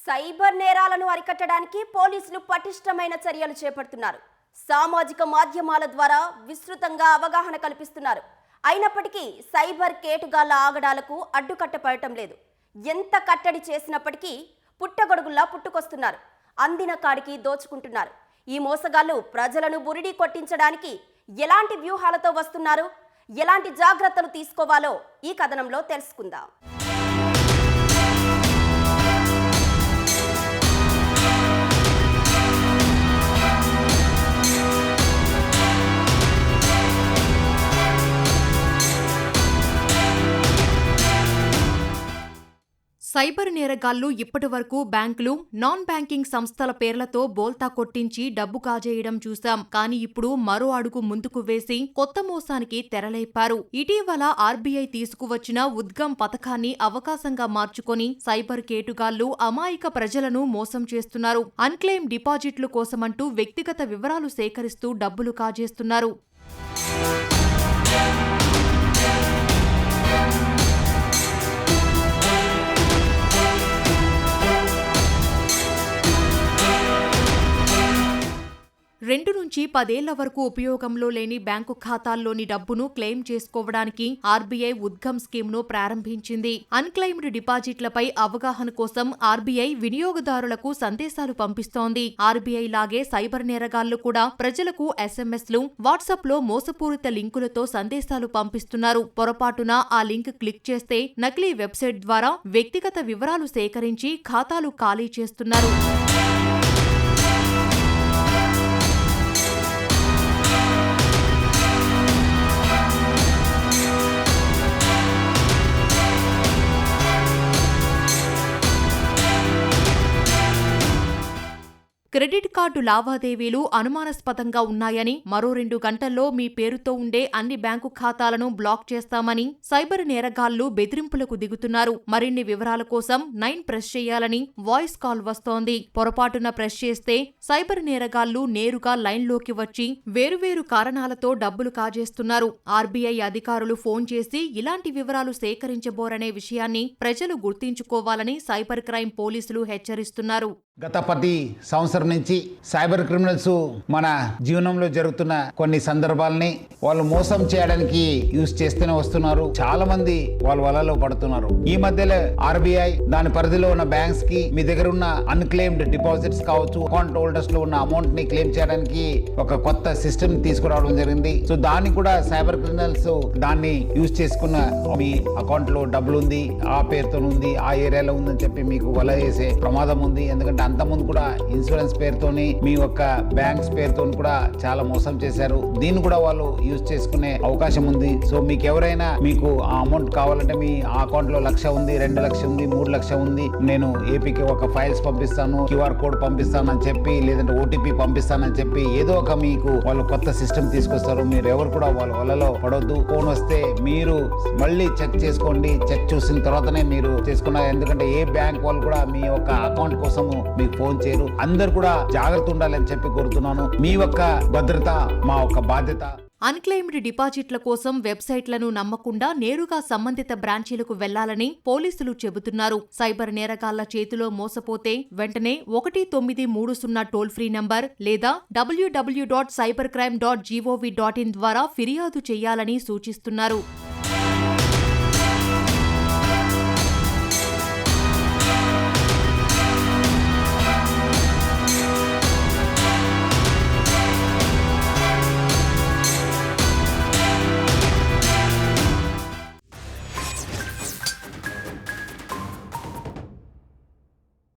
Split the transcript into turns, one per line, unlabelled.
Cyber నేరాలను అరికట్టడానికి పోలీసులు పటిష్టమైన చర్యలు చేపడుతున్నారు. సామాజిక మాధ్యమాల ద్వారా విస్తృతంగా అవగాహన కల్పిస్తున్నారు. అయినప్పటికీ సైబర్ కేటుగాళ్ల ఆగడాలకు అడ్డుకట్టపడటం లేదు. ఎంత కట్టడి చేసినప్పటికీ పుట్టగొడుగుల్లా పుట్టుకొస్తున్నారు. అందిన కాడికి దోచుకుంటున్నారు. ఈ మోసగాళ్లు ప్రజలను బురిడి కొట్టించడానికి ఎలాంటి వ్యూహాలతో వస్తున్నారు, ఎలాంటి జాగ్రత్తలు తీసుకోవాలో ఈ కథనంలో తెలుసుకుందాం.
సైబర్ నేరగాళ్లు ఇప్పటివరకు బ్యాంకులు, నాన్ బ్యాంకింగ్ సంస్థల పేర్లతో బోల్తా కొట్టించి డబ్బు కాజేయడం చూశాం. కానీ ఇప్పుడు మరో అడుగు ముందుకు వేసి కొత్త మోసానికి తెరలేపారు. ఇటీవల ఆర్బీఐ తీసుకువచ్చిన ఉద్గమ్ పథకాన్ని అవకాశంగా మార్చుకొని సైబర్ కేటుగాళ్లు అమాయక ప్రజలను మోసం చేస్తున్నారు. అన్క్లెయిమ్ డిపాజిట్లు కోసమంటూ వ్యక్తిగత వివరాలు సేకరిస్తూ డబ్బులు కాజేస్తున్నారు. రెండు నుంచి 10 ఏళ్ల వరకు ఉపయోగంలో లేని బ్యాంకు ఖాతాల్లోని డబ్బును క్లెయిమ్ చేసుకోవడానికి ఆర్బీఐ ఉద్గమ్ స్కీమ్ను ప్రారంభించింది. అన్క్లెయిమ్డ్ డిపాజిట్లపై అవగాహన కోసం ఆర్బీఐ వినియోగదారులకు సందేశాలు పంపిస్తోంది. ఆర్బీఐ లాగే సైబర్ నేరగాళ్లు కూడా ప్రజలకు ఎస్ఎంఎస్లు, వాట్సాప్లో మోసపూరిత లింకులతో సందేశాలు పంపిస్తున్నారు. పొరపాటున ఆ లింక్ క్లిక్ చేస్తే నకిలీ వెబ్సైట్ ద్వారా వ్యక్తిగత వివరాలు సేకరించి ఖాతాలు ఖాళీ చేస్తున్నారు. క్రెడిట్ కార్డు లావాదేవీలు అనుమానాస్పదంగా ఉన్నాయని, మరో 2 గంటల్లో మీ పేరుతో ఉండే అన్ని బ్యాంకు ఖాతాలను బ్లాక్ చేస్తామని సైబర్ నేరగాళ్లు బెదిరింపులకు దిగుతున్నారు. మరిన్ని వివరాల కోసం 9 ప్రెస్ చేయాలని వాయిస్ కాల్ వస్తోంది. పొరపాటున ప్రెస్ చేస్తే సైబర్ నేరగాళ్లు నేరుగా లైన్లోకి వచ్చి వేరువేరు కారణాలతో డబ్బులు కాజేస్తున్నారు. ఆర్బీఐ అధికారులు ఫోన్ చేసి ఇలాంటి వివరాలు సేకరించబోరనే విషయాన్ని ప్రజలు గుర్తుంచుకోవాలని సైబర్ క్రైమ్ పోలీసులు హెచ్చరిస్తున్నారు.
గత 10 సంవత్సరం నుంచి సైబర్ క్రిమినల్స్ మన జీవనంలో జరుగుతున్న కొన్ని సందర్భాలని వాళ్ళు మోసం చేయడానికి యూజ్ చేస్తూనే వస్తున్నారు. చాలా మంది వాళ్ళ వలలో పడుతున్నారు. ఈ మధ్యలో ఆర్బీఐ దాని పరిధిలో ఉన్న బ్యాంక్స్ కి మీ దగ్గర ఉన్న అన్క్లెయిమ్డ్ డిపాజిట్స్ కావచ్చు, అకౌంట్ హోల్డర్స్ లో ఉన్న అమౌంట్ ని క్లెయిమ్ చేయడానికి ఒక కొత్త సిస్టమ్ తీసుకురావడం జరిగింది. సో దాన్ని కూడా సైబర్ క్రిమినల్స్ దాన్ని యూజ్ చేసుకున్న మీ అకౌంట్ లో డబ్బులు ఉంది, ఆ పేరుతో ఉంది, ఆ ఏరియాలో ఉందని చెప్పి మీకు వల వేసే ప్రమాదం ఉంది. ఎందుకంటే అంతకుముందు కూడా ఇన్సూరెన్స్ పేరుతోని మీ యొక్క బ్యాంక్స్ పేరుతో కూడా చాలా మోసం చేశారు. దీన్ని కూడా వాళ్ళు యూజ్ చేసుకునే అవకాశం ఉంది. సో మీకు ఎవరైనా మీకు ఆ అమౌంట్ కావాలంటే మీ అకౌంట్ లో 1 లక్ష ఉంది, 2 లక్షలు ఉంది, 3 లక్షలు ఉంది, నేను ఏపీకి ఒక ఫైల్స్ పంపిస్తాను, క్యూఆర్ కోడ్ పంపిస్తాను అని చెప్పి, లేదంటే ఓటీపీ పంపిస్తానని చెప్పి ఏదో ఒక మీకు వాళ్ళు కొత్త సిస్టమ్ తీసుకొస్తారు. మీరు ఎవరు కూడా వాళ్ళ వలలో పడొద్దు. ఫోన్ వస్తే మీరు మళ్ళీ చెక్ చేసుకోండి. చెక్ చూసిన తర్వాతనే మీరు చేసుకున్నారు. ఎందుకంటే ఏ బ్యాంక్ వాళ్ళు కూడా మీ యొక్క అకౌంట్ కోసము మీకు ఫోన్ చేయరు. అందరు కూడా జాగ్రత్త ఉండాలని చెప్పి కోరుతున్నాను. మీ యొక్క భద్రత మా యొక్క బాధ్యత.
అన్క్లెయిమ్డ్ డిపాజిట్ల కోసం వెబ్సైట్లను నమ్మకుండా నేరుగా సంబంధిత బ్రాంచీలకు వెళ్లాలని పోలీసులు చెబుతున్నారు. సైబర్ నేరగాళ్ల చేతిలో మోసపోతే వెంటనే 1930 టోల్ ఫ్రీ నంబర్ లేదా www.cybercrime.gov.in ద్వారా ఫిర్యాదు చేయాలని సూచిస్తున్నారు.